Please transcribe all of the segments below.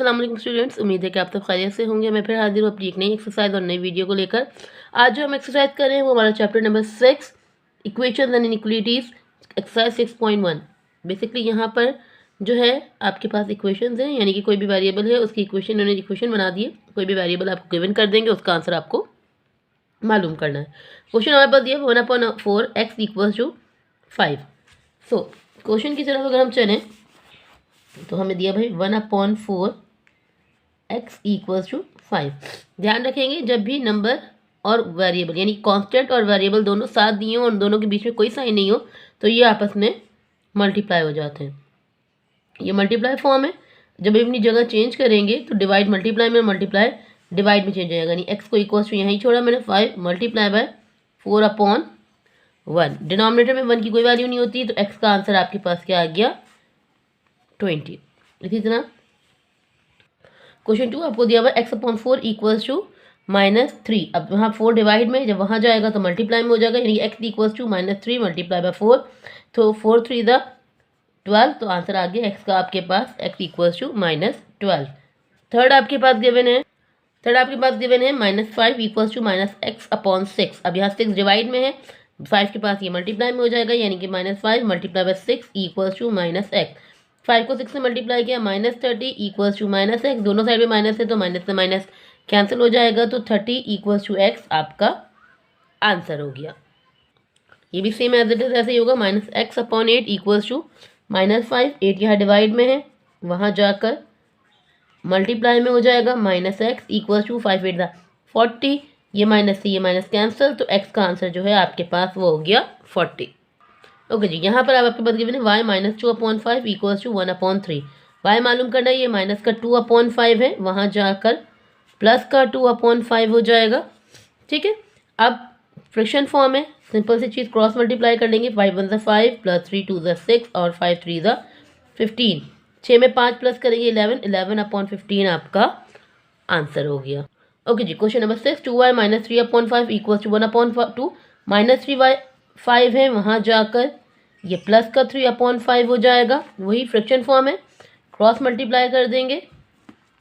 अस्सलाम वालेकुम स्टूडेंट्स, उम्मीद है कि आप सब खैरियत से होंगे। मैं फिर हाजिर हूँ अपनी एक नई एक्सरसाइज और नई वीडियो को लेकर। आज जो हम एक्सरसाइज कर रहे हैं वो हमारा chapter number 6 equations and inequalities exercise 6.1। Basically यहाँ पर जो है आपके पास इक्वेशंस हैं, यानी कि कोई भी वेरिएबल है उसकी इक्वेशन उन्होंने इक्वेशन बना दिए। कोई भी वेरिएबल आपको गिवन कर देंगे, उसका आंसर आपको मालूम करना है। क्वेश्चन हमारे पास दिया 1/4 x equals to 5। So question की तरफ अगर हम चलें तो हमें दिया भाई 1/4 x इक्वल्स टू 5। ध्यान रखेंगे जब भी नंबर और वेरिएबल यानी कांस्टेंट और वेरिएबल दोनों साथ दिए हों और दोनों के बीच में कोई साइन नहीं हो तो ये आपस में मल्टीप्लाई हो जाते हैं। ये मल्टीप्लाई फॉर्म है। जब भी अपनी जगह चेंज करेंगे तो डिवाइड मल्टीप्लाई में, मल्टीप्लाई डिवाइड में चेंज हो जाएगा। यानी x को इक्वल्स टू यहीं छोड़ा मैंने 5 मल्टीप्लाई बाय 4/1। डिनोमिनेटर में 1 की कोई वैल्यू नहीं होती तो x का आंसर आपके पास क्या आ गया 20। इसी तरह क्वेश्चन 2 आपको दिया हुआ x/4 इक्वल्स टू -3। अब वहाँ 4 डिवाइड में जब वहाँ जाएगा तो मल्टीप्लाई में हो जाएगा, यानी x equals to -3 multiply by 4। तो 4 3 12, तो आंसर आ गया x का आपके पास x इक्वल्स टू -12। थर्ड आपके पास गिवन है -5 इक्वल्स टू -x/6। अब यहाँ 6 डिवाइड में है, 5 के पास ये मल्टीप्लाई में हो जाएगा, यानी कि -5 multiply by 6 equals to -x। 5 को 6 से मल्टीप्लाई किया -30 इक्वल्स टू -x। दोनों साइड में माइनस है तो माइनस से माइनस कैंसिल हो जाएगा, तो 30 इक्वल्स टू x आपका आंसर हो गया। ये भी सेम एज इट इज ऐसे ही होगा। -x/8 equals to -5। 8 यहाँ डिवाइड में है, वहाँ जाकर मल्टीप्लाई में हो जाएगा, -x इक्वल्स टू 5 8 40। ये माइनस से ये माइनस कैंसिल, तो x का आंसर जो है आपके पास वो हो गया 40। ओके जी, यहाँ पर आपके पास गिवन है y -2/5 इक्वल्स टू 1/3। y मालूम करना है, ये माइनस का 2/5 है, वहाँ जाकर प्लस का 2/5 हो जाएगा। ठीक है, अब फ्रैक्शन फॉर्म है, सिंपल सी चीज़ क्रॉस मल्टीप्लाई कर लेंगे। 5 1 5 + 3 2 6 और 5 3 15। 6 में 5 प्लस करेंगे 11/15 आपका आंसर हो गया। ओके जी, question number 6 2y - 3/5 equals to 1/2। -3y 5 है, वहाँ जाकर ये प्लस का 3/5 हो जाएगा। वही फ्रैक्शन फॉर्म है, क्रॉस मल्टीप्लाई कर देंगे।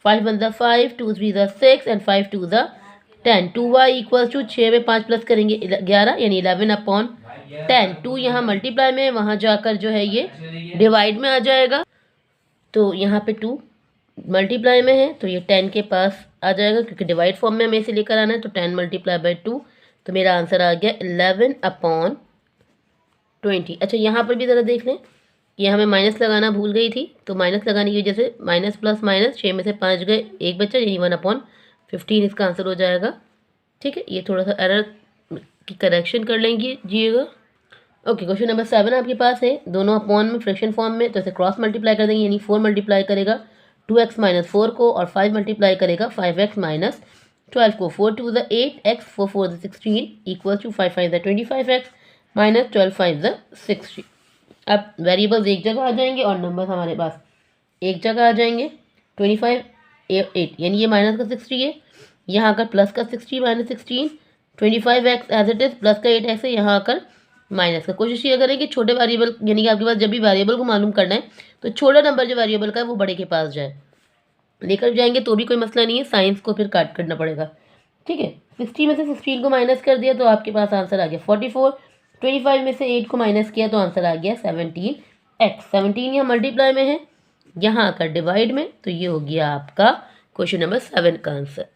5 1 5 2 3 6 एंड 5 2 10। 2y इक्वल्स टू 6 में 5 प्लस करेंगे 11, यानी 11/10। 2 यहाँ मल्टीप्लाई में, वहाँ जाकर जो है ये डिवाइड में आ जाएगा। तो यहाँ पे 2 मल्टीप्लाई में है तो ये 10 के पास आ जाएगा, क्योंकि डिवाइड फॉर्म में हमें इसे लेकर आना है। तो 10 मल्टीप्लाई बाय 2, तो मेरा आंसर आ गया 11/20। अच्छा, यहाँ पर भी ज़रा देख लें, ये हमें माइनस लगाना भूल गई थी, तो माइनस लगाने की वजह से माइनस प्लस माइनस 6 में से 5 गए, 1 बचा, यानी 1/15 इसका आंसर हो जाएगा। ठीक है, ये थोड़ा सा एरर की करेक्शन कर लेंगे जिएगा। ओके, क्वेश्चन नंबर 7 आपके पास है, दोनों अपॉन में फ्रैक्शन फॉर्म में, तो इसे क्रॉस मल्टीप्लाई कर देंगे, यानी 4 मल्टीप्लाई करेगा 2x - 4 को, और 5 मल्टीप्लाई करेगा 5x - 12 को। 4 2 8 x 4 4 16 इक्वल टू 5 5 25x - 12 5 60। अब वेरिएबल्स एक जगह आ जाएंगे और नंबर हमारे पास एक जगह आ जाएंगे। 25 8, यानी ये माइनस का 60 है, यहाँ आकर प्लस का 60 - 16। 25x as it is, plus का 8x है, यहाँ आकर माइनस का। कोशिश ये करें कि छोटे वेरिएबल, यानी कि आपके पास जब भी वेरिएबल को मालूम करना है तो छोटा नंबर जो वेरिएबल का है वो बड़े के पास जाए। लेकर जाएंगे तो भी कोई मसला नहीं है, साइंस को फिर काट करना पड़ेगा। ठीक है, 60 में से 16 को माइनस कर दिया तो आपके पास आंसर आ गया 44। 25 में से 8 को माइनस किया तो आंसर आ गया 17x। 17 यहाँ मल्टीप्लाई में है, यहाँ आकर डिवाइड में, तो ये हो गया आपका क्वेश्चन नंबर 7 का आंसर।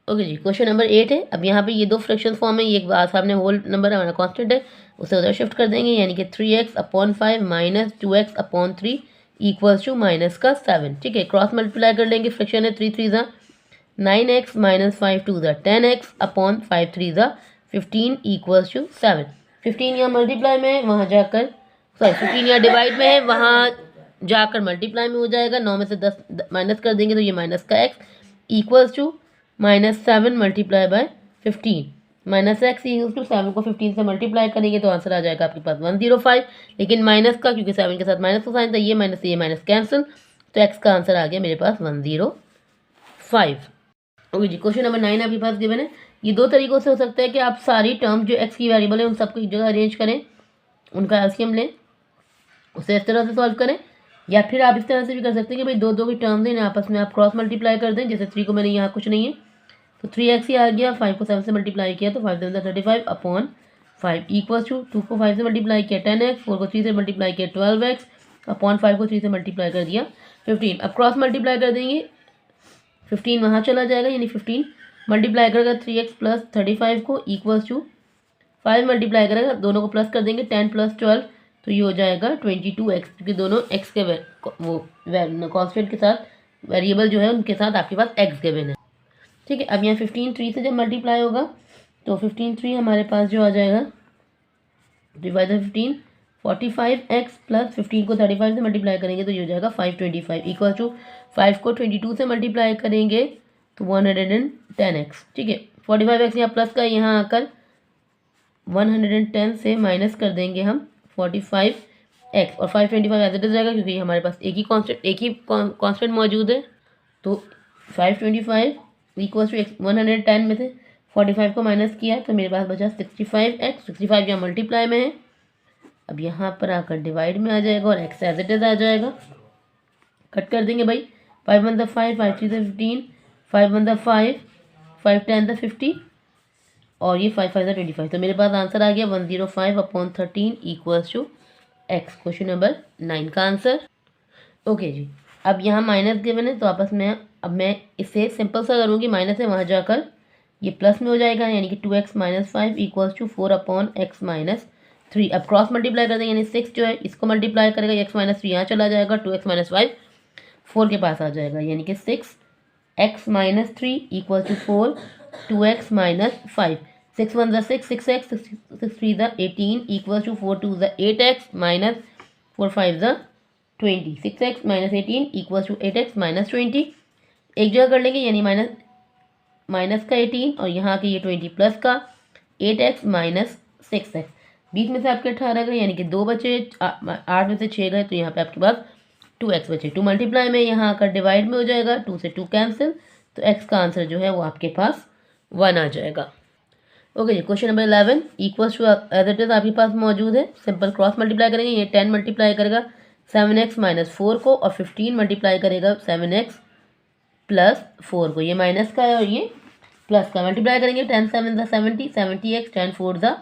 ओके जी, क्वेश्चन नंबर 8 है। अब यहाँ पे ये दो फ्रैक्शन फॉर्म है, ये एक सामने होल नंबर हमारा कांस्टेंट है, उसे उधर शिफ्ट कर देंगे, यानी कि 3x/5 - 2x/3 इक्वल्स टू -7। ठीक है, क्रॉस मल्टीप्लाई कर लेंगे, फ्रैक्शन है, 3 3 9x - 5 2 10x/5 3 15 इक्वल्स टू 7। 15 यहाँ मल्टीप्लाई में है, वहाँ जाकर 15 यहाँ डिवाइड में है, वहाँ जाकर मल्टीप्लाई में हो जाएगा। 9 में से 10 माइनस कर देंगे तो ये माइनस का x equals to -7 multiply by 15। -x equal to 7 को 15 से मल्टीप्लाई करेंगे तो आंसर आ जाएगा आपके पास 105। लेकिन माइनस का, क्योंकि 7 के साथ माइनस का साइन था, ये माइनस से ये माइनस कैंसिल, तो x का आंसर आ गया मेरे पास 105। ओके जी, क्वेश्चन नंबर 9 आपके पास गिवन है। ये दो तरीकों से हो सकता है कि आप सारी टर्म जो x की वेरिएबल है उन सबको एक जगह अरेंज करें, उनका एलसीएम लें, उसे इस तरह से सॉल्व करें या फिर आप इस तरह से भी कर सकते हैं कि भाई दो दो की टर्म्स हैं आपस में आप क्रॉस मल्टीप्लाई कर दें। जैसे 3 को मैंने यहाँ कुछ नहीं है तो 3x ही आ गया, 5 को 7 से मल्टीप्लाई किया तो 5 7 35 अपॉन 5 इक्वल्स टू 2 को 5 से मल्टीप्लाई किया 10x, 4 को 3 से मल्टीप्लाई किया 12x अपॉन 5 को 3 से मल्टीप्लाई कर दिया 15। अब क्रॉस मल्टीप्लाई कर देंगे, 15 वहाँ चला जाएगा, यानी 15 मल्टीप्लाई करेगा 3x प्लस 35 को इक्वल्स टू 5 मल्टीप्लाई करेगा, दोनों को प्लस कर देंगे 10 प्लस 12 तो ये हो जाएगा 22x, क्योंकि दोनों x के वो कॉन्स्टेंट के साथ वेरिएबल जो है उनके साथ आपके पास x गिवन है। ठीक है, अब यहाँ 15 3 से जब मल्टीप्लाई होगा तो 15 3 हमारे पास जो आ जाएगा डिवाइड 15 45x प्लस 15 को 35 से मल्टीप्लाई करेंगे तो ये हो जाएगा 525 इक्वल टू 5 को 22 से मल्टीप्लाई करेंगे तो 110x। ठीक है, 45x यहाँ प्लस का, यहाँ आकर 110 से माइनस कर देंगे हम 45x और 525 एज इट इज रहेगा, क्योंकि हमारे पास एक ही कांस्टेंट मौजूद है। तो 525 इक्वल्स टू 110 में से 45 को माइनस किया तो मेरे पास बचा 65x। 65 यहाँ मल्टीप्लाई में है, अब यहाँ पर आकर डिवाइड में आ जाएगा और x एज इट इज आ जाएगा। कट कर देंगे भाई, 5 1 5 5 3 15, 5 1 5 5 10 50 और ये 5 5 25। तो मेरे पास आंसर आ गया 105 upon 13 equals to x। Question number 9 का आंसर। ओके जी, अब यहाँ माइनस गिवन है तो आपस में अब मैं इसे सिंपल सा करूँगी, माइनस है वहाँ जाकर ये प्लस में हो जाएगा, यानी कि 2x minus 5 equals to 4 upon x minus 3। अब क्रॉस मल्टीप्लाई कर देंगे, यानी 6 जो है इसको मल्टीप्लाई करेगा, x माइनस 3 यहाँ चला जाएगा, 2x माइनस 5 4 के पास आ जाएगा, यानी कि 6x minus 3 equal to 4 2x minus 5। 6 1 6 6x 6 3 18 equal to 4 2 8x minus 4 5 20। 6x minus 18 equal to 8x minus 20। एक जगह कर लेंगे, यानी माइनस का 18 और यहाँ के ये 20 प्लस का 8x माइनस 6x। बीच में से आपके 18 गए, यानी कि 2 बचे, 8 में से 6 गए तो यहाँ पे आपके पास 2x बचे। 2 मल्टीप्लाई में यहाँ आकर डिवाइड में हो जाएगा, 2 से 2 कैंसिल तो x का आंसर जो है वो आपके पास 1 आ जाएगा। ओके जी, question number 11 equals to as it is आपके पास मौजूद है, सिंपल क्रॉस मल्टीप्लाई करेंगे, ये 10 मल्टीप्लाई करेगा 7x माइनस 4 को और 15 मल्टीप्लाई करेगा 7x प्लस 4 को, ये माइनस का है और ये प्लस का। मल्टीप्लाई करेंगे 10 7 70 70x 10 4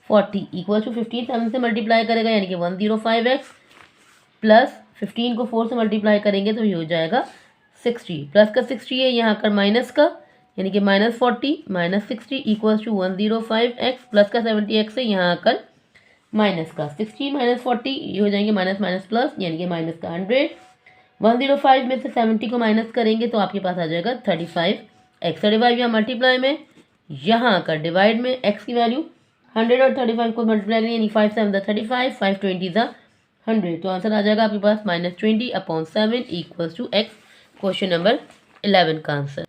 40 इक्वल टू 15 7 से मल्टीप्लाई करेगा, यानी कि 105x प्लस 15 को 4 से मल्टीप्लाई करेंगे तो ये हो जाएगा 60। प्लस का 60 है, यहाँ कर माइनस का, यानी कि minus 40 minus 60 equals to 105x plus का 70x है, यहाँ आकर माइनस का 60 माइनस 40 ये हो जाएंगे माइनस माइनस प्लस, यानी कि माइनस का 100। 105 में से 70 को माइनस करेंगे तो आपके पास आ जाएगा 35x। 35 यहाँ मल्टीप्लाई में, यहाँ आकर डिवाइड में x की वैल्यू 100 और 35 को मल्टीप्लाई करेंगे, यानी 5 7 35 5 20 100। तो आंसर आ जाएगा आपके पास -20 upon 7 equals to x। Question number 11 का आंसर।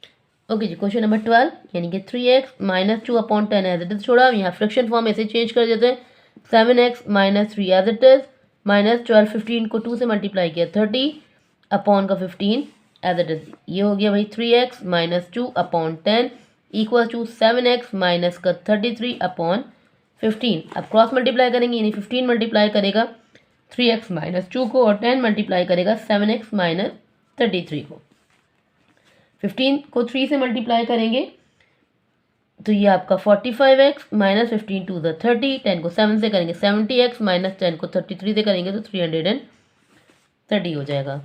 ओके जी, क्वेश्चन नंबर 12 यानी कि 3x minus 2 upon 10 as it is छोड़ा, यहाँ फ्रैक्शन फॉर्म ऐसे चेंज कर देते हैं, 7x minus 3 as it is minus 12 15 को 2 से मल्टीप्लाई किया 30 अपॉन का 15 एज इट इज, ये हो गया भाई 3x minus 2 upon 10 equal to 7x minus का 33 अपॉन 15। अब क्रॉस मल्टीप्लाई करेंगे, यानी 15 मल्टीप्लाई करेगा 3x माइनस 2 को और 10 मल्टीप्लाई करेगा 7x माइनस 33 को। 15 को 3 से मल्टीप्लाई करेंगे तो ये आपका 45x माइनस 15 टू द 30, 10 को 7 से करेंगे 70x माइनस 10 को 33 से करेंगे तो 330 हो जाएगा।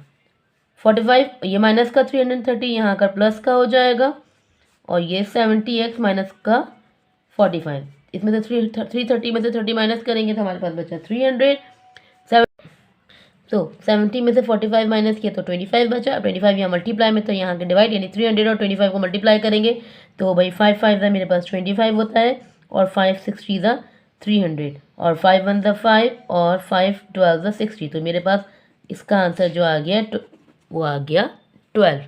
45 ये माइनस का 330 यहाँ का प्लस का हो जाएगा और ये 70x माइनस का 45, इसमें से 330 में से 30 माइनस करेंगे तो हमारे पास बचा 300। तो 70 में से 45 माइनस किया तो 25 बचा, 25 यहाँ मल्टीप्लाई में तो यहाँ के डिवाइड, यानी 300 और 25 को मल्टीप्लाई करेंगे तो भाई 5 5 मेरे पास 25 होता है और 5 6 3 300 और 5 1 5 और 5 12 60। तो मेरे पास इसका आंसर जो आ गया वो आ गया 12।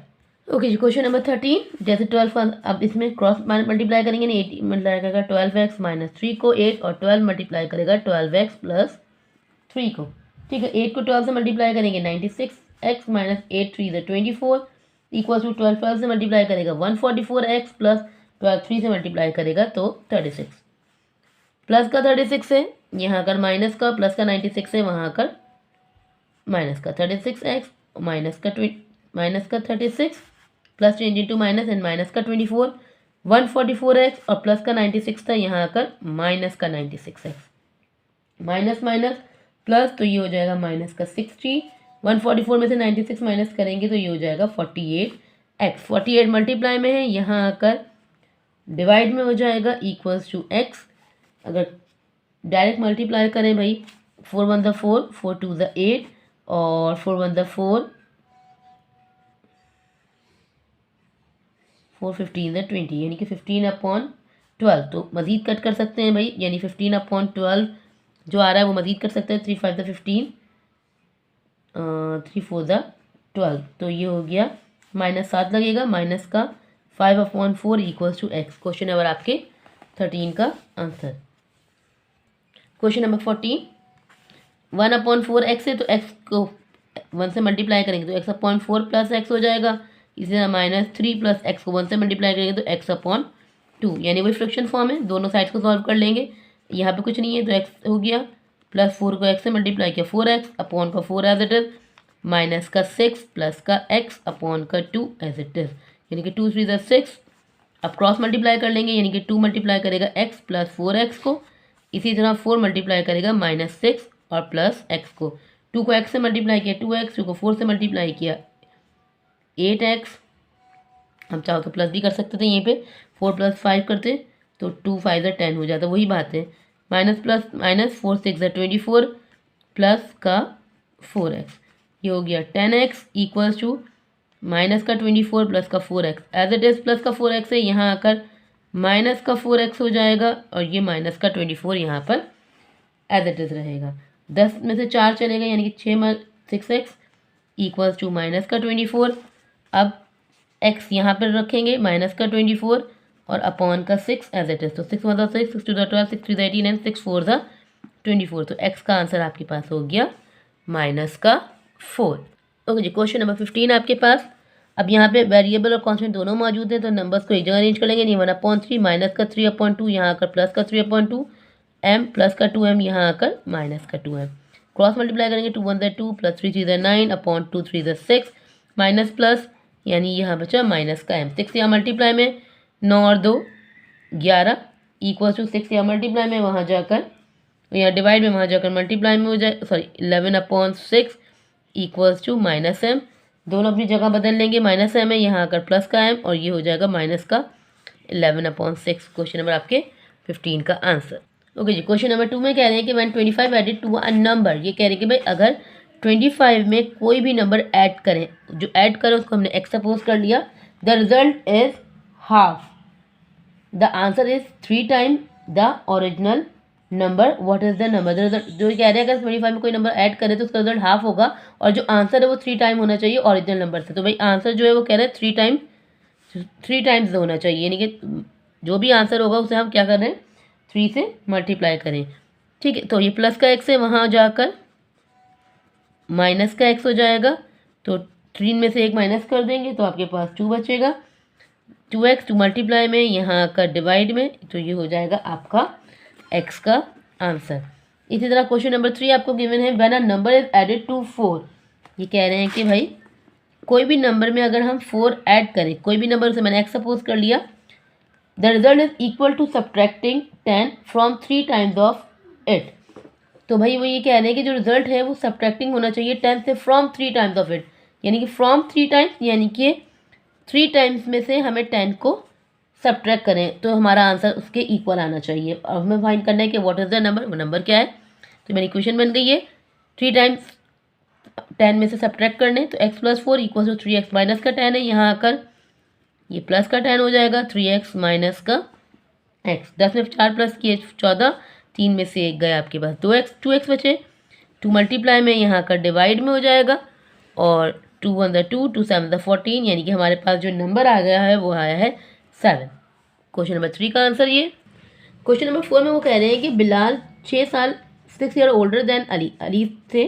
ओके जी, क्वेश्चन नंबर 13 जैसे 12 अब इसमें क्रॉस मल्टीप्लाई करेंगे, नहीं 8 मल्टीप्लाई करेगा 12x माइनस 3 को 8 और 12 मल्टीप्लाई करेगा 12x प्लस 3 को। ठीक है, 8 को 12 से मल्टीप्लाई करेंगे 96x माइनस 8 3 24 इक्वल टू 12 12 से मल्टीप्लाई करेगा 144x प्लस 12 3 से मल्टीप्लाई करेगा तो 36। प्लस का 36 है, यहाँ कर माइनस का, प्लस का 96 है, वहाँ कर माइनस का 36x माइनस का 36 plus change into minus and minus का 24 144x और प्लस का 96 था, यहाँ आकर माइनस का 96x माइनस माइनस प्लस, तो ये हो जाएगा माइनस का 60 144 में से 96 माइनस करेंगे तो ये हो जाएगा 48x 48 मल्टीप्लाई में है, यहाँ आकर डिवाइड में हो जाएगा इक्वल्स टू x। अगर डायरेक्ट मल्टीप्लाई करें भाई 4 1 द 4 4 2 द 8 और 4 1 द 4 4 15 द 20 यानी कि 15/12। तो मज़ीद कट कर सकते हैं भाई, यानी 15/12 जो आ रहा है वो मज़ीद कर सकते हैं 3 5 द 15 3 4 द 12। तो ये हो गया -7 लगेगा, माइनस का 5/4 equals to x। Question number आपके 13 का आंसर। क्वेश्चन नंबर 14 1/4x है तो x को 1 से मल्टीप्लाई करेंगे तो x/4 प्लस x हो जाएगा। इसी तरह -3 प्लस x को 1 से मल्टीप्लाई करेंगे तो x/2 यानी वही फ्रैक्शन फॉर्म है, दोनों साइड्स को सॉल्व कर लेंगे। यहाँ पे कुछ नहीं है तो x हो गया, प्लस 4 को x से मल्टीप्लाई किया 4x अपॉन का 4 एज इट इज, माइनस का 6 प्लस का x अपॉन का 2 एज इट इज, यानी कि 2 3 6। अब क्रॉस मल्टीप्लाई कर लेंगे, यानी कि 2 मल्टीप्लाई करेगा x प्लस 4x को, इसी तरह 4 मल्टीप्लाई करेगा -6 और प्लस x को। 2 को x से मल्टीप्लाई किया 2x, 2 को 4 से मल्टीप्लाई किया 8x। हम चाहो तो प्लस भी कर सकते थे, यहीं पे 4 + 5 करते तो 2 5 = 10 हो जाता, वही बात है। माइनस प्लस माइनस 4 6 = 24 प्लस का 4x, ये हो गया 10x इक्वल्स टू माइनस का 24 प्लस का 4x as it is, plus का 4x है, यहाँ आकर माइनस का 4x हो जाएगा और ये माइनस का 24 यहाँ पर एज इट इज़ रहेगा। 10 में से 4 चलेगा यानी कि 6x इक्वल्स टू माइनस का 24। अब x यहाँ पर रखेंगे माइनस का 24 और अपॉन का 6 एज इट इज़, तो 6 1 6 6 2 12 6 3 18 एंड 6 4 24। तो x का आंसर आपके पास हो गया -4। ओके जी, क्वेश्चन नंबर 15 आपके पास। अब यहाँ पे वेरिएबल और कांस्टेंट दोनों मौजूद हैं तो नंबर्स को एक जगह अरेंज कर लेंगे। नहीं 1/3 माइनस का 3/2 यहाँ आकर प्लस का 3/2 m प्लस का 2m यहाँ आकर माइनस का 2m। क्रॉस मल्टीप्लाई करेंगे 2 1 2 प्लस 3 3 9 अपॉन 2 3 6 माइनस प्लस, यानी यहाँ बचा माइनस का m। 6 यहाँ मल्टीप्लाई में 9 और 2 11 इक्वल टू 6 यहाँ मल्टीप्लाई में, वहाँ जाकर यहाँ डिवाइड में, वहाँ जाकर मल्टीप्लाई में हो जाए, सॉरी 11/6 इक्वल्स टू -m। दोनों अपनी जगह बदल लेंगे, -m है, यहाँ आकर प्लस का m और ये हो जाएगा माइनस का 11/6। क्वेश्चन नंबर आपके 15 का आंसर। ओके जी, क्वेश्चन नंबर 2 में कह रहे हैं कि when 25 added to a number, ये कह रहे हैं कि भाई अगर 25 में कोई भी नंबर ऐड करें, जो ऐड करें उसको हमने x सपोज कर लिया, the result is half, the answer is 3 time the original number, what is the number. The result जो कह रहे हैं अगर 25 में कोई नंबर ऐड करें तो उसका रिजल्ट हाफ होगा और जो आंसर है वो 3 टाइम होना चाहिए ओरिजिनल नंबर से। तो भाई आंसर जो है वो कह रहे हैं 3 टाइम्स होना चाहिए, यानी कि जो भी आंसर होगा उसे हम क्या कर रहे हैं 3 से मल्टीप्लाई करें। ठीक है, तो ये प्लस का x है, वहाँ जाकर माइनस का x हो जाएगा, तो 3 में से 1 माइनस कर देंगे तो आपके पास 2 बचेगा। 2x 2 मल्टीप्लाई में, यहाँ आकर डिवाइड में, तो ये हो जाएगा आपका x का आंसर। इसी तरह क्वेश्चन नंबर 3 आपको गिवन है when a number is added to 4, ये कह रहे हैं कि भाई कोई भी नंबर में अगर हम 4 ऐड करें, कोई भी नंबर से मैंने x सपोज कर लिया, the result is equal to subtracting 10 from 3 times of it. तो भाई वो ये कह रहे हैं कि जो रिजल्ट है वो सब्ट्रैक्टिंग होना चाहिए 10 से फ्रॉम 3 टाइम्स ऑफ इट, यानी कि फ्रॉम 3 टाइम्स, यानी कि 3 टाइम्स में से हमें 10 को सब्ट्रैक्ट करें तो हमारा आंसर उसके इक्वल आना चाहिए। और हमें फाइंड करना है कि व्हाट इज़ द नंबर, वो नंबर क्या है। तो मेरी इक्वेशन बन गई है 3 टाइम्स 10 में से सब्ट्रैक्ट करने, तो x + 4 equal to 3x minus का 10 है, यहाँ आकर ये प्लस का 10 हो जाएगा, 3x माइनस का x। 10 में 4 प्लस किए 14, 3 में से 1 गया आपके पास 2x बचे। 2 मल्टीप्लाई में, यहाँ आकर डिवाइड में हो जाएगा और 2 1 2 2 7 14, यानी कि हमारे पास जो नंबर आ गया है वो आया है 7। क्वेश्चन नंबर 3 का आंसर ये। क्वेश्चन नंबर 4 में वो कह रहे हैं कि बिलाल 6 साल 6 year older than Ali, Ali से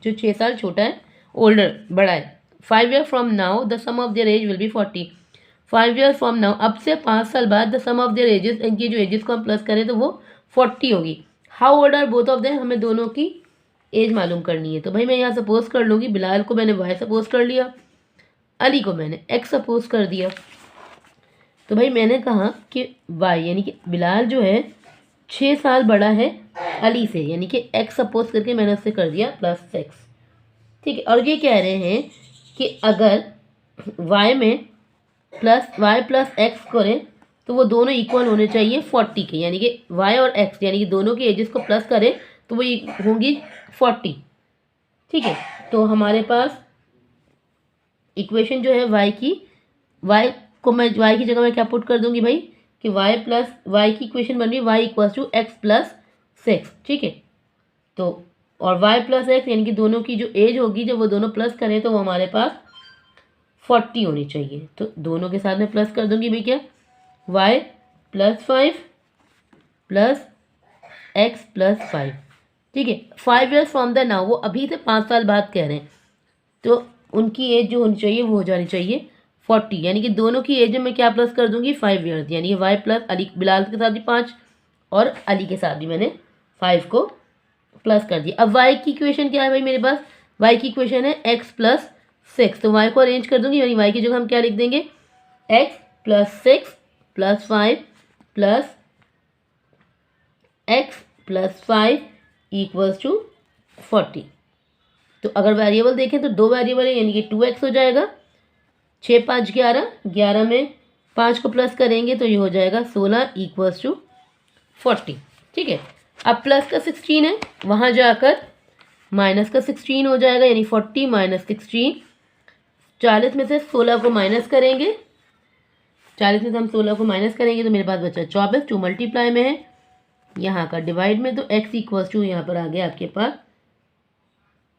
जो 6 साल छोटा है, ओल्डर बड़ा है। 5 year from now the sum of their age will be 40। 5 year from now, अब से 5 साल बाद, the sum of their ages, इनकी जो एजेस को हम प्लस करें तो वो 40 होगी। How old are both of them, हमें दोनों की एज मालूम करनी है। तो भाई मैं यहाँ सपोज कर लूँगी बिलाल को मैंने वाई सपोज कर लिया, अली को मैंने एक्स सपोज कर दिया। तो भाई मैंने कहा कि वाई यानी कि बिलाल जो है 6 साल बड़ा है अली से, यानी कि एक्स सपोज करके मैंने उससे कर दिया प्लस एक्स। ठीक है, और ये कह रहे हैं कि अगर वाई में वाई प्लस एक्स करें तो वो दोनों इक्वल होने चाहिए 40 के, यानी कि वाई और एक्स यानी कि दोनों की एजेस को प्लस करें तो वो होंगी 40। ठीक है, तो हमारे पास इक्वेशन जो है वाई को मैं वाई की जगह में क्या पुट कर दूंगी भाई कि वाई प्लस वाई की इक्वेशन बन रही है y equals to x plus 6। ठीक है, तो और वाई प्लस एक्स यानी कि दोनों की जो एज होगी जब वो दोनों प्लस करें तो वो हमारे पास 40 होनी चाहिए। तो दोनों के साथ में प्लस कर दूंगी भाई क्या y plus 5 plus x plus 5। ठीक है, 5 ईयर्स फ्रॉम द नाउ, वो अभी से 5 साल बाद कह रहे हैं, तो उनकी एज जो होनी चाहिए वो हो जानी चाहिए 40, यानी कि दोनों की एज में मैं क्या प्लस कर दूंगी 5 ईयर्स, यानी कि वाई प्लस अली बिलाल के साथ भी 5 और अली के साथ भी मैंने 5 को प्लस कर दिया। अब वाई की इक्वेशन क्या है भाई मेरे पास, वाई की इक्वेशन है एक्स प्लस 6, तो वाई को अरेंज कर दूंगी, यानी वाई की जगह हम क्या लिख देंगे x plus 6 plus 5 plus x plus 5 equals to 40। तो अगर वेरिएबल देखें तो 2 वेरिएबल है, यानी कि 2x हो जाएगा, 6 5 11, 11 में 5 को प्लस करेंगे तो ये हो जाएगा 16 इक्वल्स टू 40। ठीक है, अब प्लस का 16 है, वहाँ जाकर माइनस का 16 हो जाएगा, यानी 40 माइनस 16, 40 में से 16 को माइनस करेंगे, 40 में से हम 16 को माइनस करेंगे तो मेरे पास बचा 24, 2 मल्टीप्लाई में है, यहाँ का डिवाइड में, तो x इक्वल्स टू यहाँ पर आ गया आपके पास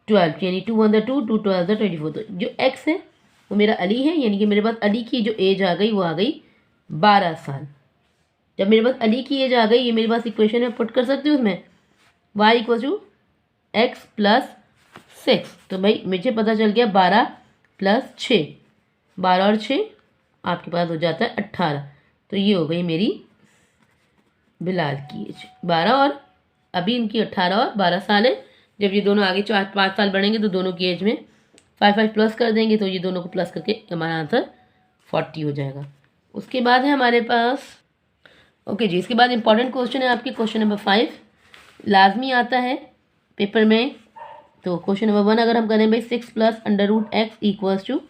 12, यानी 2 1 2 2 12 24। तो जो x है वो मेरा अली है, यानी कि मेरे पास अली की जो एज आ गई वो आ गई 12 साल। जब मेरे पास अली की एज आ गई, ये मेरे पास इक्वेशन में पुट कर सकती हूँ उसमें y equals to x plus 6। तो भाई मुझे पता चल गया 12 प्लस 6, 12 और 6 आपके पास हो जाता है 18। तो ये हो गई मेरी बिलाल की एज 12 और अभी इनकी 18 और 12 साल है। जब ये दोनों आगे 4-5 साल बढ़ेंगे तो दोनों की एज में 5 प्लस कर देंगे, तो ये दोनों को प्लस करके हमारा आंसर 40 हो जाएगा। उसके बाद है हमारे पास ओके जी, इसके बाद इंपॉर्टेंट क्वेश्चन है आपके क्वेश्चन नंबर 5, लाजमी आता है पेपर में। तो क्वेश्चन नंबर 1 अगर हम करें भाई 6 plus under root x equals to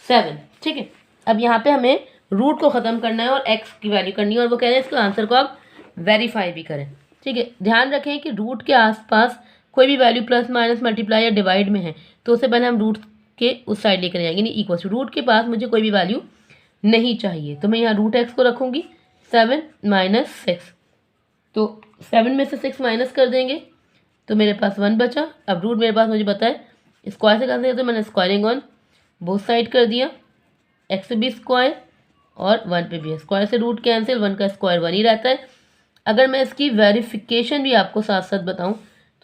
7। ठीक है, अब यहाँ पे हमें रूट को ख़त्म करना है और एक्स की वैल्यू करनी है, और वो कह रहे हैं इसके आंसर को आप वेरीफाई भी करें। ठीक है, ध्यान रखें कि रूट के आसपास कोई भी वैल्यू प्लस माइनस मल्टीप्लाई या डिवाइड में है तो उससे पहले हम रूट के उस साइड लेकर जाएंगे, नहीं इक्वल टू रूट के पास मुझे कोई भी वैल्यू नहीं चाहिए, तो मैं यहाँ रूट एक्स को रखूँगी 7 माइनस 6। तो 7 में से 6 माइनस कर देंगे तो मेरे पास 1 बचा। अब रूट मेरे पास मुझे पता है स्क्वायर से करते हैं, तो मैंने स्क्वायरिंग ऑन बोथ साइड कर दिया, एक्स पे भी स्क्वायर और 1 पे भी है, स्क्वायर से रूट कैंसिल, 1 का स्क्वायर 1 ही रहता है। अगर मैं इसकी वेरिफिकेशन भी आपको साथ साथ बताऊं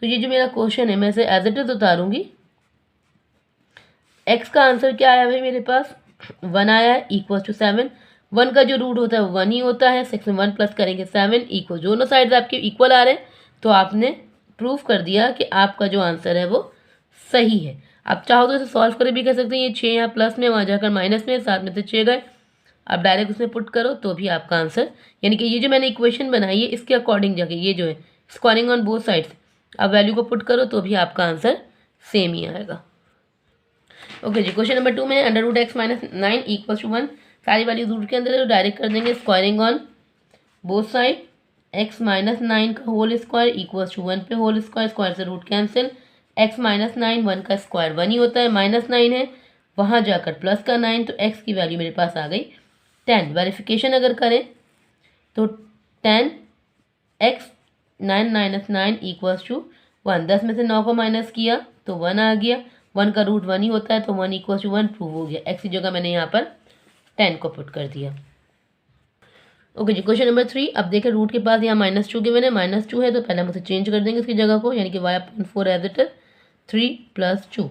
तो ये जो मेरा क्वेश्चन है मैं इसे एज इट इज उतारूंगी। एक्स का आंसर क्या आया भाई मेरे पास 1 आया है इक्वल टू 7, 1 का जो रूट होता है वो 1 ही होता है, 6 में 1 प्लस करेंगे 7 इक्वल, दोनों साइड आपके इक्वल आ रहे हैं तो आपने प्रूफ कर दिया कि आपका जो आंसर है वो सही है। आप चाहो तो इसे सॉल्व करके भी कर सकते हैं, ये 6 यहाँ प्लस में वहाँ जाकर माइनस में, 7 में से 6 गए, आप डायरेक्ट उसमें पुट करो तो भी आपका आंसर, यानी कि ये जो मैंने इक्वेशन बनाई है इसके अकॉर्डिंग जाके ये जो है स्क्वायरिंग ऑन बोथ साइड्स, आप वैल्यू को पुट करो तो भी आपका आंसर सेम ही आएगा। ओके जी, क्वेश्चन नंबर 2 में under root x minus 9 equal to 1, सारी वैल्यू रूट के अंदर है तो डायरेक्ट कर देंगे squaring on both side, x minus 9 का होल स्क्वायर इक्वल्स टू 1 पे होल स्क्वायर, स्क्वायर से रूट कैंसिल, एक्स माइनस 9 1 का स्क्वायर 1 ही होता है, माइनस 9 है वहाँ जाकर प्लस का 9, तो एक्स की वैल्यू मेरे पास आ गई 10। वेरिफिकेशन अगर करें तो 10 एक्स 9 माइनस 9 इक्वल्स टू 1, 10 में से 9 को माइनस किया तो 1 आ गया, 1 का रूट 1 ही होता है तो 1 इक्वल्स टू 1 प्रूव हो गया। एक्स की जगह मैंने यहाँ पर 10 को पुट कर दिया। ओके जी, क्वेश्चन नंबर 3, अब देखें रूट के पास यहाँ -2 गिवन है, -2 है तो पहले हम उसे चेंज कर देंगे इसकी जगह को, यानी कि y/4 एज इट इज 3 + 2,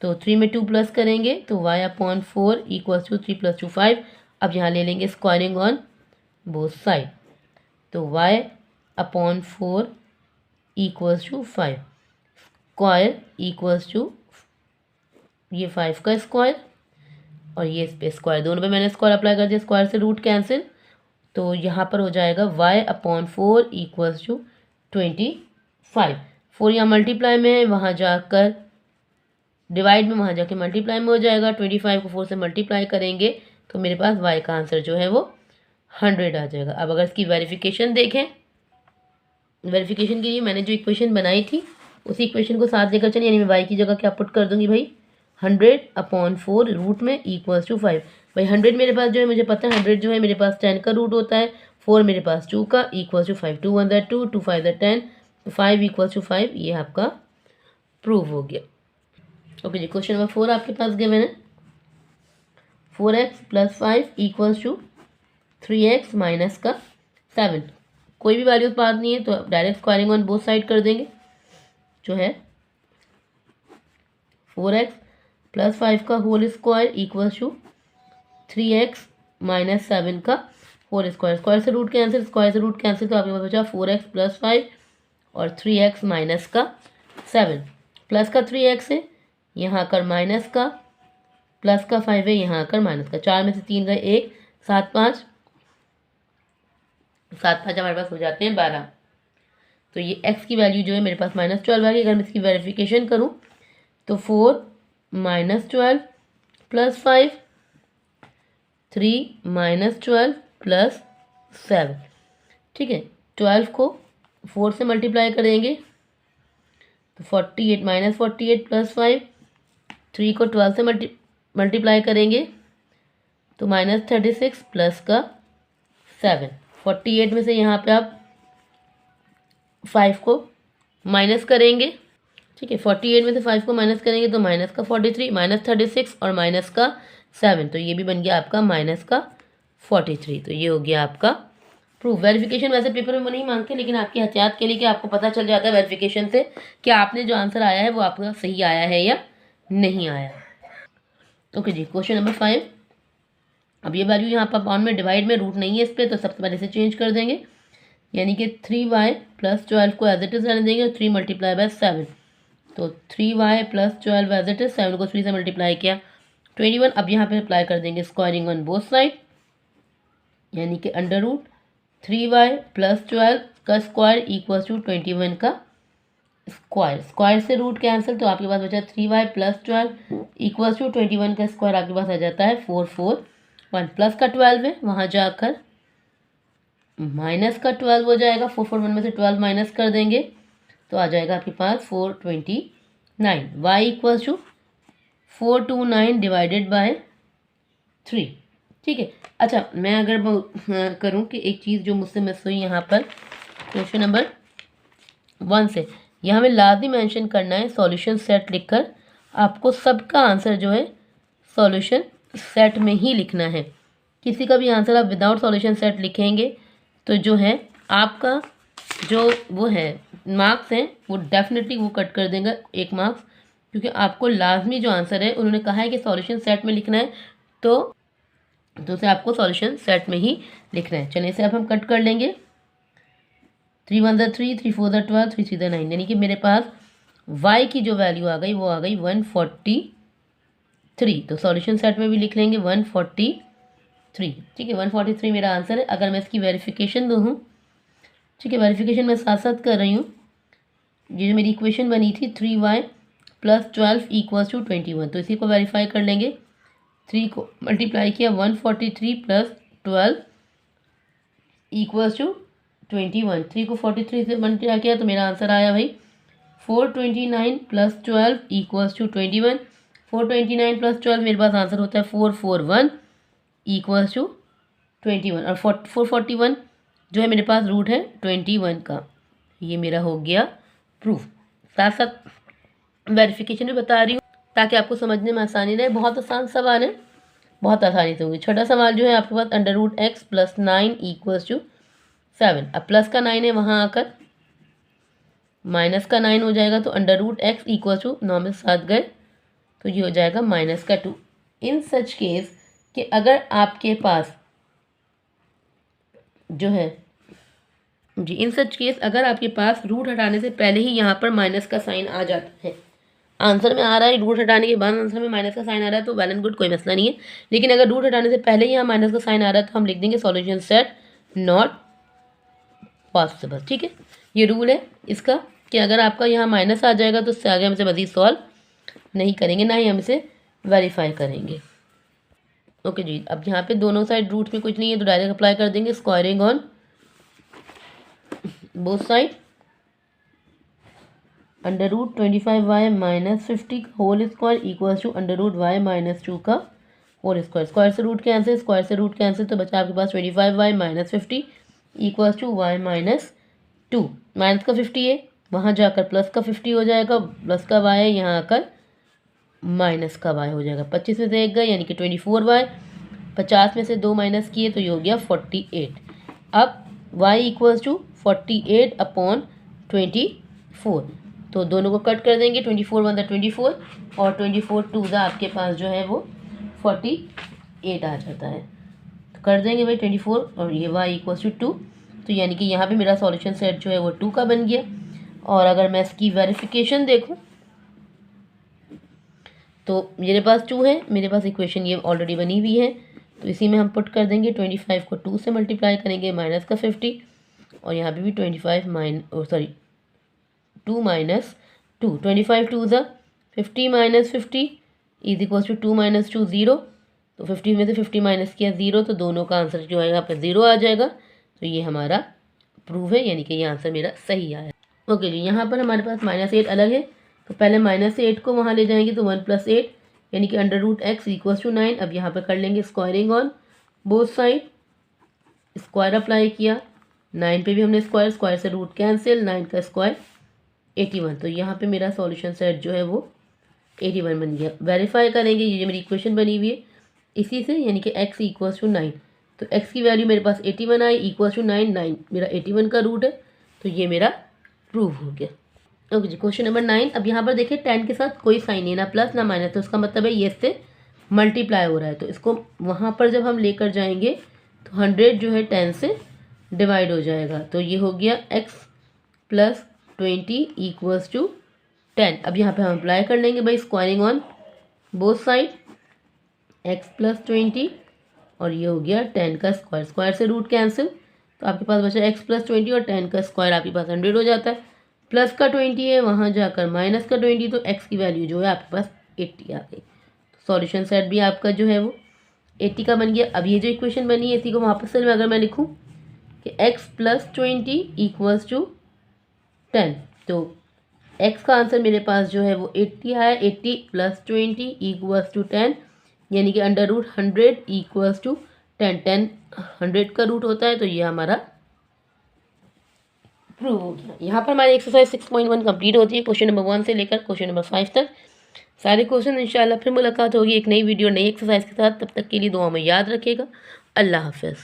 तो 3 में 2 प्लस करेंगे तो y/4 इक्वल्स टू 3 + 2 5। अब यहाँ ले लेंगे स्क्वायरिंग ऑन बोथ साइड, तो y/4 equals to 5, square equals to ये 5 का स्क्वायर और ये इस पे स्क्वायर, दोनों पे मैंने स्क्वायर अप्लाई कर दिया, स्क्वायर से रूट कैंसिल, तो यहाँ पर हो जाएगा y/4 इक्वल्स टू 25। 4 यहाँ मल्टीप्लाई में है, वहाँ जाकर डिवाइड में, वहाँ जाके मल्टीप्लाई में हो जाएगा। 25 को 4 से मल्टीप्लाई करेंगे तो मेरे पास y का आंसर जो है वो 100 आ जाएगा। अब अगर इसकी वेरिफिकेशन देखें, वेरिफिकेशन के लिए मैंने जो इक्वेशन बनाई थी उसी इक्वेशन को साथ लेकर चलिए, यानी मैं y की जगह क्या पुट कर दूंगी भाई, 100/4 रूट में इक्वल्स टू 5। भाई 100 मेरे पास जो है, मुझे पता है 100 जो है मेरे पास 10 का रूट होता है, 4 मेरे पास 2 का इक्वल्स टू 5, 2 1 2, 2 5 10, तो 5 इक्वल्स टू 5, ये आपका प्रूव हो गया। ओके जी, क्वेश्चन नंबर 4 आपके पास गिवन है 4x + 5 इक्वल्स टू 3x - का 7। कोई भी वैल्यूज पास नहीं है तो direct squaring on both side कर देंगे, जो है 4x + 5 का whole square equals to 3x - 7 का होल स्क्वायर। स्क्वायर से रूट कैंसिल, स्क्वायर से रूट कैंसिल, तो आपके पास बचा 4x + 5 और 3x - का 7। प्लस का 3x है, यहाँ आकर माइनस का, प्लस का 5 है, यहाँ आकर माइनस का। 4 में से 3 गए 1, 7 5 हमारे पास हो जाते हैं 12। तो ये x की वैल्यू जो है मेरे पास -12 आ गई। अगर मैं इसकी वेरिफिकेशन करूँ तो 4 - 12 + 5, 3 - 12 + 7, ठीक है। 12 को 4 से मल्टीप्लाई करेंगे तो 48 -48 + 5, 3 को 12 से मल्टीप्लाई करेंगे तो -36 प्लस का 7। 48 में से यहाँ पे आप 5 को माइनस करेंगे, ठीक है। 48 में से 5 को माइनस करेंगे तो माइनस का 43, -36 और माइनस का 7, तो ये भी बन गया आपका माइनस का 43। तो ये हो गया आपका प्रूफ। वेरिफिकेशन वैसे पेपर में नहीं मांगते, लेकिन आपकी एहतियात के लिए कि आपको पता चल जाता है वेरिफिकेशन से कि आपने जो आंसर आया है वो आपका सही आया है या नहीं आया। ओके जी, क्वेश्चन नंबर 5। अब ये वैल्यू यहाँ पर अपॉन में डिवाइड में रूट नहीं है इस पर, तो सबसे पहले से चेंज कर देंगे, यानी कि 3y + 12 को एज इट इज रहने देंगे, 3 × 7, तो 3y + 12 एज इट इज, 7 को 3 से मल्टीप्लाई किया 21। अब यहाँ पे अप्लाई कर देंगे स्क्वायरिंग ऑन बोथ साइड, यानी कि √3y + 12 का स्क्वायर इक्वल्स टू 21 का स्क्वायर। स्क्वायर से रूट कैंसिल, तो आपके पास बचा 3y + 12 इक्वल्स टू 21 का स्क्वायर, आपके पास आ जाता है 441। प्लस का 12 है, वहाँ जाकर माइनस का 12 हो जाएगा, 441 में से 12 माइनस कर देंगे तो आ जाएगा आपके पास 429। y equals to 429 divided by 3, ठीक है। अच्छा, मैं अगर करूं कि एक चीज़ जो मुझसे मिस हुई यहाँ पर क्वेश्चन नंबर 1 से, यहाँ हमें लाजमी मेंशन करना है सॉल्यूशन सेट लिखकर, आपको सबका आंसर जो है सॉल्यूशन सेट में ही लिखना है। किसी का भी आंसर आप विदाउट सॉल्यूशन सेट लिखेंगे तो जो है आपका जो वो है मार्क्स हैं वो डेफिनेटली वो कट कर देंगे 1 मार्क्स, क्योंकि आपको लाजमी जो आंसर है उन्होंने कहा है कि सॉल्यूशन सेट में लिखना है, तो उसे आपको सॉल्यूशन सेट में ही लिखना है। चलिए इसे अब हम कट कर लेंगे। 3 1 3, 3 4 12, 3 3 9, यानी कि मेरे पास y की जो वैल्यू आ गई वो आ गई 143, तो सॉल्यूशन सेट में भी लिख लेंगे 143, ठीक है। 143 मेरा आंसर है। अगर मैं इसकी वेरिफिकेशन दूँ, ठीक है, वेरिफिकेशन मैं साथ साथ कर रही हूँ। ये जो मेरी इक्वेशन बनी थी 3y + 12 इक्वल्स टू 21, तो इसी को वेरीफाई कर लेंगे। 3 को मल्टीप्लाई किया 143 + 12 इक्वल्स टू 21, 3 को 43 से मल्टीप्लाई किया तो मेरा आंसर आया भाई 429 + 12 इक्वल्स टू 21। 429 + 12 मेरे पास आंसर होता है 441 इक्वल्स टू 21, और 441 जो है मेरे पास रूट है 21 का। ये मेरा हो गया प्रूफ। साथ साथ वेरिफिकेशन भी बता रही हूँ ताकि आपको समझने में आसानी रहे। बहुत आसान सवाल है, बहुत आसानी से होगी। छोटा सवाल जो है आपके पास √x + 9 इक्वल्स टू 7। अब प्लस का 9 है, वहाँ आकर माइनस का 9 हो जाएगा, तो √x इक्वल्स टू 9 में 7 गए तो ये हो जाएगा -2। इन सच केस कि अगर आपके पास जो है जी, इन सच केस अगर आपके पास रूट हटाने से पहले ही यहाँ पर माइनस का साइन आ जाता है, आंसर में आ रहा है रूट हटाने के बाद आंसर में माइनस का साइन आ रहा है तो वेल एंड गुड, कोई मसला नहीं है। लेकिन अगर रूट हटाने से पहले ही यहाँ माइनस का साइन आ रहा है तो हम लिख देंगे सॉल्यूशन सेट नॉट पॉसिबल। ठीक है, ये रूल है इसका कि अगर आपका यहाँ माइनस आ जाएगा तो उससे आगे हम इसे मज़ीद सॉल्व नहीं करेंगे, ना ही हम इसे वेरीफाई करेंगे। ओके जी, अब यहाँ पे दोनों साइड रूट में कुछ नहीं है तो डायरेक्ट अप्लाई कर देंगे, squaring on both side under root 25y minus 50 का whole square equals to under root y minus 2 का होल स्क्वायर। स्क्वायर से रूट कैंसिल, स्क्वायर से रूट कैंसिल, तो बचा आपके पास 25y minus 50 equals to y minus 2। Minus का 50 है, वहाँ जाकर प्लस का 50 हो जाएगा, प्लस का y है, यहाँ आकर माइनस का y हो जाएगा। 25 में से एक गए यानी कि 24y, 50 में से 2 माइनस किए तो ये हो गया 48। अब y इक्वल्स टू 48 अपॉन 24, तो दोनों को कट कर देंगे, 24 वन 24 और 24 टू आपके पास जो है वो 48 आ जाता है। तो कर देंगे भाई 24 और ये y इक्वल्स टू 2, तो यानी कि यहाँ पे मेरा सॉल्यूशन सेट जो है वो 2 का बन गया। और अगर मैं इसकी वेरिफिकेशन देखूँ तो मेरे पास 2 है, मेरे पास इक्वेशन ये ऑलरेडी बनी हुई है, तो इसी में हम पुट कर देंगे 25 को 2 से मल्टीप्लाई करेंगे, माइनस का 50 और यहाँ पे भी 25 2 माइनस 2, 25 टू ज़ा 50 minus 50 is equals to 2 minus 2 0, तो 50 में से 50 माइनस किया 0, तो दोनों का आंसर जो है यहाँ पर 0 आ जाएगा। तो ये हमारा प्रूव है, यानी कि ये आंसर मेरा सही आया। ओके जी, यहाँ पर हमारे पास -8 अलग है, तो पहले -8 को वहाँ ले जाएंगे तो 1 + 8 यानी कि under root x equals to 9। अब यहाँ पर कर लेंगे squaring on both side, square apply किया, 9 पे भी हमने स्क्वायर, स्क्वायर से रूट कैंसिल, 9 का स्क्वायर 81, तो यहाँ पे मेरा सॉल्यूशन सेट जो है वो 81 बन गया। वेरीफाई करेंगे, ये मेरी इक्वेशन बनी हुई है इसी से, यानी कि x इक्वल्स टू 9, तो x की वैल्यू मेरे पास 81 आई, इक्वल्स टू 9, 9 मेरा 81 का रूट है, तो ये मेरा प्रूव हो गया। ओके जी, क्वेश्चन नंबर 9। अब यहाँ पर देखिए 10 के साथ कोई साइन नहीं, ना प्लस ना माइनस, तो उसका मतलब है ये इससे मल्टीप्लाई हो रहा है, तो इसको वहाँ पर जब हम लेकर जाएंगे तो 100 जो है 10 से डिवाइड हो जाएगा, तो ये हो गया x + 20 इक्वल्स टू 10। अब यहाँ पे हम अप्लाई कर लेंगे भाई squaring on both side, x + 20 और ये हो गया 10 का स्क्वायर, स्क्वायर से रूट कैंसिल, तो आपके पास बचा x + 20 और 10 का स्क्वायर आपके पास 100 हो जाता है, प्लस का 20 है, वहाँ जाकर माइनस का 20, तो x की वैल्यू जो है आपके पास 80 आ गई। सॉल्यूशन सेट भी आपका जो है वो 80 का बन गया। अब ये जो इक्वेशन बनी है इसी को वापस से अगर मैं लिखूँ कि x + 20 इक्वल्स टू 10, तो x का आंसर मेरे पास जो है वो 80 है, 80 + 20 इक्वल्स टू 10, यानी कि अंडर रूट 100 इक्वल्स टू 10, 10 100 का रूट होता है, तो ये हमारा प्रूव हो गया। यहाँ पर हमारी एक्सरसाइज 6.1 कंप्लीट होती है, क्वेश्चन नंबर 1 से लेकर क्वेश्चन नंबर 5 तक सारे क्वेश्चन। इंशाल्लाह फिर मुलाकात होगी एक नई वीडियो नई एक्सरसाइज के साथ, तब तक के लिए दुआ में याद रखिएगा। अल्लाह हाफ़िज़।